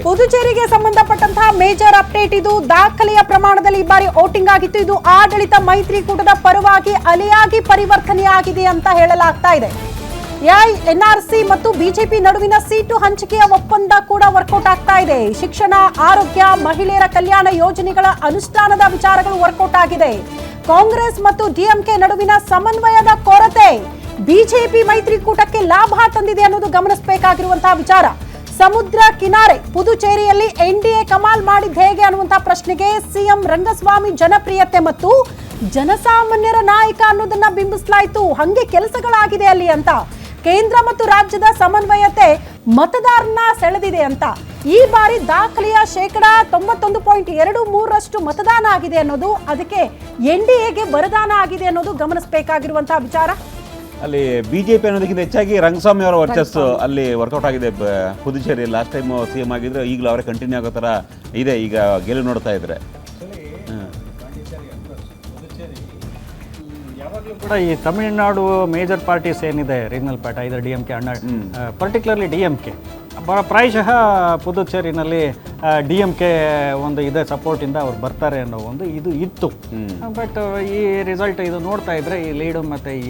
ಪುದುಚೇರಿಗೆ ಸಂಬಂಧಪಟ್ಟಂತಹ major update ಇದು. ದಾಖಲೆಯ ಪ್ರಮಾಣದಲ್ಲಿ ಈ ಬಾರಿ ವೋಟಿಂಗ್ ಆಗಿತ್ತು. ಇದು ಆಡಳಿತ ಮೈತ್ರಿಕೂಟದ ಪರವಾಗಿ ಅಲೆಯಾಗಿ ಪರಿವರ್ತನೆಯಾಗಿದೆ ಅಂತ ಹೇಳಲಾಗ್ತಾ ಇದೆ. ಎನ್ಆರ್ಸಿ ಮತ್ತು ಬಿಜೆಪಿ ನಡುವಿನ ಸೀಟು ಹಂಚಿಕೆಯ ಒಪ್ಪಂದ ಕೂಡ ವರ್ಕೌಟ್ ಆಗ್ತಾ ಇದೆ. ಶಿಕ್ಷಣ, ಆರೋಗ್ಯ, ಮಹಿಳೆಯರ ಕಲ್ಯಾಣ ಯೋಜನೆಗಳ ಅನುಷ್ಠಾನದ ವಿಚಾರಗಳು ವರ್ಕೌಟ್ ಆಗಿದೆ. ಕಾಂಗ್ರೆಸ್ ಮತ್ತು ಡಿಎಂಕೆ ನಡುವಿನ ಸಮನ್ವಯದ ಕೊರತೆ ಬಿಜೆಪಿ ಮೈತ್ರಿಕೂಟಕ್ಕೆ ಲಾಭ ತಂದಿದೆ ಅನ್ನೋದು ಗಮನಿಸಬೇಕಾಗಿರುವಂತಹ ವಿಚಾರ. ಸಮುದ್ರ ಕಿನಾರೆ ಪುದುಚೇರಿಯಲ್ಲಿ ಎನ್ಡಿಎ ಕಮಾಲ್ ಮಾಡಿದ ಹೇಗೆ ಅನ್ನುವಂತಹ ಪ್ರಶ್ನೆಗೆ ಸಿಎಂ ರಂಗಸ್ವಾಮಿ ಜನಪ್ರಿಯತೆ ಮತ್ತು ಜನಸಾಮಾನ್ಯರ ನಾಯಕ ಅನ್ನೋದನ್ನ ಬಿಂಬಿಸಲಾಯಿತು. ಹಂಗೆ ಕೆಲಸಗಳಾಗಿದೆ ಅಲ್ಲಿ ಅಂತ. ಕೇಂದ್ರ ಮತ್ತು ರಾಜ್ಯದ ಸಮನ್ವಯತೆ ಮತದಾರನ ಸೆಳೆದಿದೆ ಅಂತ. ಈ ಬಾರಿ ದಾಖಲೆಯ 91.23% ಮತದಾನ ಆಗಿದೆ ಅನ್ನೋದು, ಅದಕ್ಕೆ ಎನ್ಡಿಎಗೆ ವರದಾನ ಆಗಿದೆ ಅನ್ನೋದು ಗಮನಿಸಬೇಕಾಗಿರುವಂತಹ ವಿಚಾರ. ಅಲ್ಲಿ ಬಿಜೆಪಿ ಅನ್ನೋದಕ್ಕಿಂತ ಹೆಚ್ಚಾಗಿ ರಂಗಸ್ವಾಮಿ ಅವರ ವರ್ಚಸ್ಸು ಅಲ್ಲಿ ವರ್ಕೌಟ್ ಆಗಿದೆ. ಪುದುಚೇರಿ ಲಾಸ್ಟ್ ಟೈಮ್ ಸಿಎಂ ಆಗಿದ್ರೆ ಈಗಲೂ ಅವರೇ ಕಂಟಿನ್ಯೂ ಆಗೋ ಥರ ಇದೆ. ಈಗ ಗೆಲುವು ನೋಡ್ತಾ ಇದ್ರೆ ಯಾವಾಗಲೂ ಕೂಡ ಈ ತಮಿಳುನಾಡು ಮೇಜರ್ ಪಾರ್ಟೀಸ್ ಏನಿದೆ, ರೀಜನಲ್ ಪಾರ್ಟಿ, ಇದರ D M K particularly D M K, ಪ್ರಾಯಶಃ ಪುದುಚೇರಿನಲ್ಲಿ ಡಿ ಎಂ ಕೆ ಒಂದು ಇದೆ ಸಪೋರ್ಟಿಂದ ಅವ್ರು ಬರ್ತಾರೆ ಅನ್ನೋ ಒಂದು ಇದು ಇತ್ತು. ಬಟ್ ಈ ರಿಸಲ್ಟ್ ಇದು ನೋಡ್ತಾ ಇದ್ರೆ, ಈ ಲೀಡು ಮತ್ತು ಈ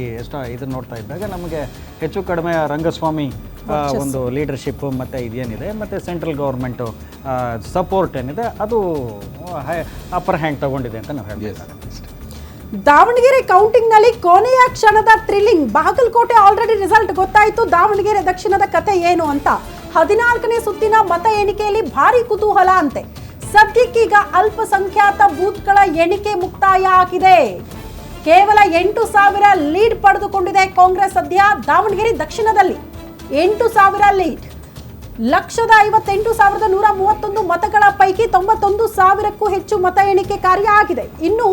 ಇದನ್ನು ನೋಡ್ತಾ ಇದ್ದಾಗ ನಮಗೆ ಹೆಚ್ಚು ಕಡಿಮೆ ರಂಗಸ್ವಾಮಿ ಒಂದು ಲೀಡರ್ಶಿಪ್ ಮತ್ತು ಇದೇನಿದೆ ಮತ್ತು ಸೆಂಟ್ರಲ್ ಗೌರ್ಮೆಂಟು ಸಪೋರ್ಟ್ ಏನಿದೆ ಅದು ಅಪ್ಪರ್ ಹ್ಯಾಂಡ್ ತಗೊಂಡಿದೆ ಅಂತ ನಾವು ಹೇಳ್ಬೇಕಾಗುತ್ತೆ. ದಾವಣಗೆರೆ ಕೌಂಟಿಂಗ್ ನಲ್ಲಿ ಕೊನೆಯ ಕ್ಷಣದ ಥ್ರಿಲ್ಲಿಂಗ್. ಬಾಗಲಕೋಟೆ ಆಲ್ರೆಡಿ ರಿಸಲ್ಟ್ ಗೊತ್ತಾಯಿತು. ದಾವಣಗೆರೆ ದಕ್ಷಿಣದ ಕತೆ ಏನು ಅಂತ 14ನೇ ಸುತ್ತಿನ ಮತ ಎಣಿಕೆಯಲ್ಲಿ ಭಾರಿ ಕುತೂಹಲ ಅಂತೆ. ಸದ್ಯಕ್ಕೀಗ ಅಲ್ಪಸಂಖ್ಯಾತ ಬೂತ್ಗಳ ಎಣಿಕೆ ಮುಕ್ತಾಯ ಆಗಿದೆ. ಕೇವಲ 8,000 ಲೀಡ್ ಪಡೆದುಕೊಂಡಿದೆ ಕಾಂಗ್ರೆಸ್ ಸದ್ಯ ದಾವಣಗೆರೆ ದಕ್ಷಿಣದಲ್ಲಿ. 8,000 ಲೀಡ್. 158,131 ಮತಗಳ ಪೈಕಿ 91,000ಕ್ಕೂ ಹೆಚ್ಚು ಮತ ಎಣಿಕೆ ಕಾರ್ಯ ಆಗಿದೆ. ಇನ್ನು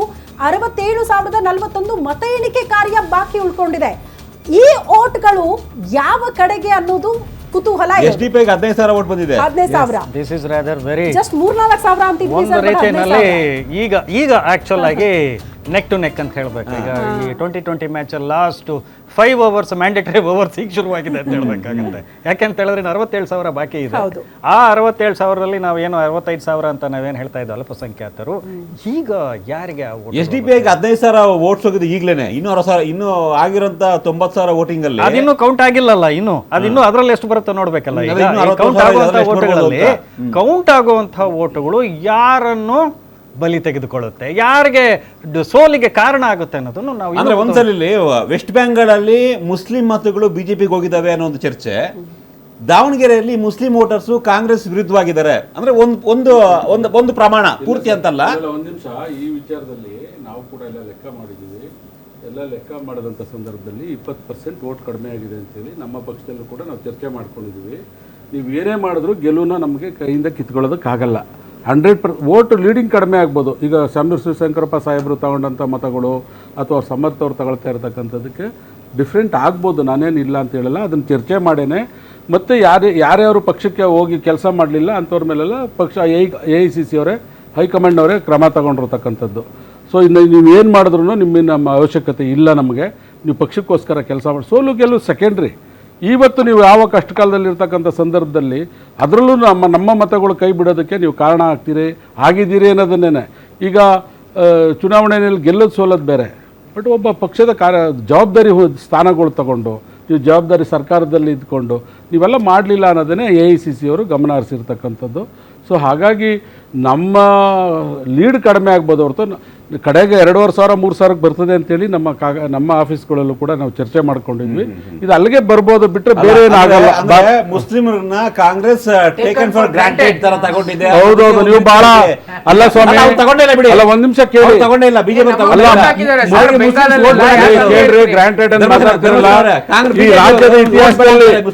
67,041 ಮತ ಎಣಿಕೆ ಕಾರ್ಯ ಬಾಕಿ ಉಳ್ಕೊಂಡಿದೆ. ಈ ಓಟ್ಗಳು ಯಾವ ಕಡೆಗೆ ಅನ್ನೋದು ಕುತೂಹಲ. ಎಸ್ಡಿಪಿಗೆ 15,000 ಓಟ್ ಬಂದಿದೆ. 15,000 this is rather very just 3-4,000 ಅಂತ ಒಂದು ರೀತಿಯಲ್ಲಿ ಈಗ ಆಕ್ಚುಲ್ ಆಗಿ ನೆಕ್ ಟು ನೆಕ್ ಅಂತ ಹೇಳ್ಬೇಕು. ಈಗ ಈ 2020 match last 5 hours mandatory overs ಈಗ ಶುರುವಾಗಿದೆ ಅಂತ ಹೇಳ್ಬೇಕಾಗುತ್ತೆ. ಯಾಕೆಂತ ಹೇಳಿದ್ರೆ 67,000 ಬಾಕಿ ಇದೆ. ಆ 67,000ರಲ್ಲಿ ನಾವೇನು 65,000 ಅಂತ ನಾವೇನು ಹೇಳ್ತಾ ಇದ್ದ ಅಲ್ಪಸಂಖ್ಯಾತರು, ಈಗ ಯಾರಿಗೆ ಎಸ್ಡಿಪಿಗೆ 15,000 ವೋಟ್ಸ್ ಹೋಗಿದೆ ಈಗಲೇನೆ. ಇನ್ನೂ ಆಗಿರೋಂಥ 90,000 ವೋಟಿಂಗ್ ಅಲ್ಲಿ ಅದಿನ್ನೂ ಕೌಂಟ್ ಆಗಿಲ್ಲಲ್ಲ. ಅದಿನ್ನೂ ಅದರಲ್ಲಿ ಎಷ್ಟು ಬರುತ್ತೆ ನೋಡ್ಬೇಕಲ್ಲ. ಈಗ ಕೌಂಟ್ ಆಗುವಂತಹ ಓಟುಗಳಲ್ಲಿ ಕೌಂಟ್ ಆಗುವಂತಹ ಓಟುಗಳು ಯಾರನ್ನು ಬಲಿ ತೆಗೆದುಕೊಳ್ಳುತ್ತೆ, ಯಾರಿಗೆ ಸೋಲಿಗೆ ಕಾರಣ ಆಗುತ್ತೆ ಅನ್ನೋದನ್ನು ನಾವು ಅಂದ್ರೆ ಒಂದ್ಸಲಿ ವೆಸ್ಟ್ ಬೆಂಗಾಳಲ್ಲಿ ಮುಸ್ಲಿಂ ಮತಗಳು ಬಿಜೆಪಿಗೆ ಹೋಗಿದ್ದಾವೆ ಅನ್ನೋ ಒಂದು ಚರ್ಚೆ. ದಾವಣಗೆರೆಯಲ್ಲಿ ಮುಸ್ಲಿಂ ವೋಟರ್ಸ್ ಕಾಂಗ್ರೆಸ್ ವಿರುದ್ಧವಾಗಿದ್ದಾರೆ ಅಂದ್ರೆ ಒಂದು ಪ್ರಮಾಣ ಪೂರ್ತಿ ಅಂತಲ್ಲ. ಒಂದು ನಿಮಿಷ, ಈ ವಿಚಾರದಲ್ಲಿ ನಾವು ಕೂಡ ಎಲ್ಲ ಲೆಕ್ಕ ಮಾಡಿದ್ದೀವಿ. ಎಲ್ಲ ಲೆಕ್ಕ ಮಾಡಿದಂಥ ಸಂದರ್ಭದಲ್ಲಿ 20% ವೋಟ್ ಕಡಿಮೆ ಆಗಿದೆ ಅಂತೇಳಿ ನಮ್ಮ ಪಕ್ಷದಲ್ಲೂ ಕೂಡ ನಾವು ಚರ್ಚೆ ಮಾಡ್ಕೊಂಡಿದ್ದೀವಿ. ನೀವು ಏನೇ ಮಾಡಿದ್ರು ಗೆಲುವನ್ನ ನಮಗೆ ಕೈಯಿಂದ ಕಿತ್ಕೊಳ್ಳೋದಕ್ಕಾಗಲ್ಲ. 100% ವೋಟ್ ಲೀಡಿಂಗ್ ಕಡಿಮೆ ಆಗ್ಬೋದು. ಈಗ ಶಾಮೀರ್ ಶಿವಶಂಕರಪ್ಪ ಸಾಹೇಬರು ತಗೊಂಡಂಥ ಮತಗಳು ಅಥವಾ ಸಮರ್ಥ ಅವ್ರು ತಗೊಳ್ತಾ ಇರತಕ್ಕಂಥದ್ದಕ್ಕೆ ಡಿಫ್ರೆಂಟ್ ಆಗ್ಬೋದು, ನಾನೇನು ಇಲ್ಲ ಅಂತ ಹೇಳಲ್ಲ. ಅದನ್ನು ಚರ್ಚೆ ಮಾಡೇನೆ. ಮತ್ತು ಯಾರ್ಯಾರು ಪಕ್ಷಕ್ಕೆ ಹೋಗಿ ಕೆಲಸ ಮಾಡಲಿಲ್ಲ ಅಂಥವ್ರ ಮೇಲೆಲ್ಲ ಪಕ್ಷ AICC ಅವರೇ, ಹೈಕಮಾಂಡ್ ಅವರೇ ಕ್ರಮ ತಗೊಂಡಿರ್ತಕ್ಕಂಥದ್ದು. ಸೊ ಇನ್ನು ನೀವು ಏನು ಮಾಡಿದ್ರು ನಮ್ಮ ಅವಶ್ಯಕತೆ ಇಲ್ಲ. ನಮಗೆ ನೀವು ಪಕ್ಷಕ್ಕೋಸ್ಕರ ಕೆಲಸ ಮಾಡಿ, ಸೋಲು ಗೆಲುವು ಸೆಕೆಂಡ್ರಿ. ಇವತ್ತು ನೀವು ಯಾವ ಕಷ್ಟ ಕಾಲದಲ್ಲಿರ್ತಕ್ಕಂಥ ಸಂದರ್ಭದಲ್ಲಿ ಅದರಲ್ಲೂ ನಮ್ಮ ಮತಗಳು ಕೈ ಬಿಡೋದಕ್ಕೆ ನೀವು ಕಾರಣ ಆಗಿದ್ದೀರಿ ಅನ್ನೋದನ್ನೇ. ಈಗ ಚುನಾವಣೆಯಲ್ಲಿ ಗೆಲ್ಲೋದು ಸೋಲೋದು ಬೇರೆ, ಬಟ್ ಒಬ್ಬ ಪಕ್ಷದ ಜವಾಬ್ದಾರಿ ಸ್ಥಾನಗಳು ತಗೊಂಡು ನೀವು ಜವಾಬ್ದಾರಿ ಸರ್ಕಾರದಲ್ಲಿ ಇದ್ಕೊಂಡು ನೀವೆಲ್ಲ ಮಾಡಲಿಲ್ಲ ಅನ್ನೋದನ್ನೇ AICC ಅವರು ಗಮನ ಹರಿಸಿರ್ತಕ್ಕಂಥದ್ದು. ಸೊ ಹಾಗಾಗಿ ನಮ್ಮ ಲೀಡ್ ಕಡಿಮೆ ಆಗ್ಬೋದು ಹೊರತು ಕಡೆಗೆ 2,500-3,000 ಬರ್ತದೆ ಅಂತೇಳಿ ನಮ್ಮ ಆಫೀಸ್ಗಳಲ್ಲೂ ಕೂಡ ನಾವು ಚರ್ಚೆ ಮಾಡ್ಕೊಂಡಿದ್ವಿ. ಇದು ಅಲ್ಲಿಗೆ ಬರ್ಬೋದು ಬಿಟ್ಟರೆ ಬೇರೆ ಏನಾಗಲ್ಲ. ಮುಸ್ಲಿಮರನ್ನ ಕಾಂಗ್ರೆಸ್ ಟೇಕನ್ ಫಾರ್ ಗ್ರಾಂಟೆಡ್ ತರ ತಗೊಂಡಿದೆ. ಹೌದೌದು, ನೀವು ಬಹಳ ಅಲ್ಲ ಸ್ವಾಮಿ, ತಗೊಂಡಿಲ್ಲ ಬಿಡಿ. ಅಲ್ಲ ಒಂದ್ ನಿಮಿಷ ಕೇಳಿ, ತಗೊಂಡಿಲ್ಲ ಬಿಜೆಪಿ ಕೇಳ್ರಿ. ಗ್ರಾಂಟೆಡ್ ಅಂತ ಮಾತಾಡ್ತಿರಲ್ಲ. ಈ ರಾಜ್ಯದ ಇತಿಹಾಸದಲ್ಲಿ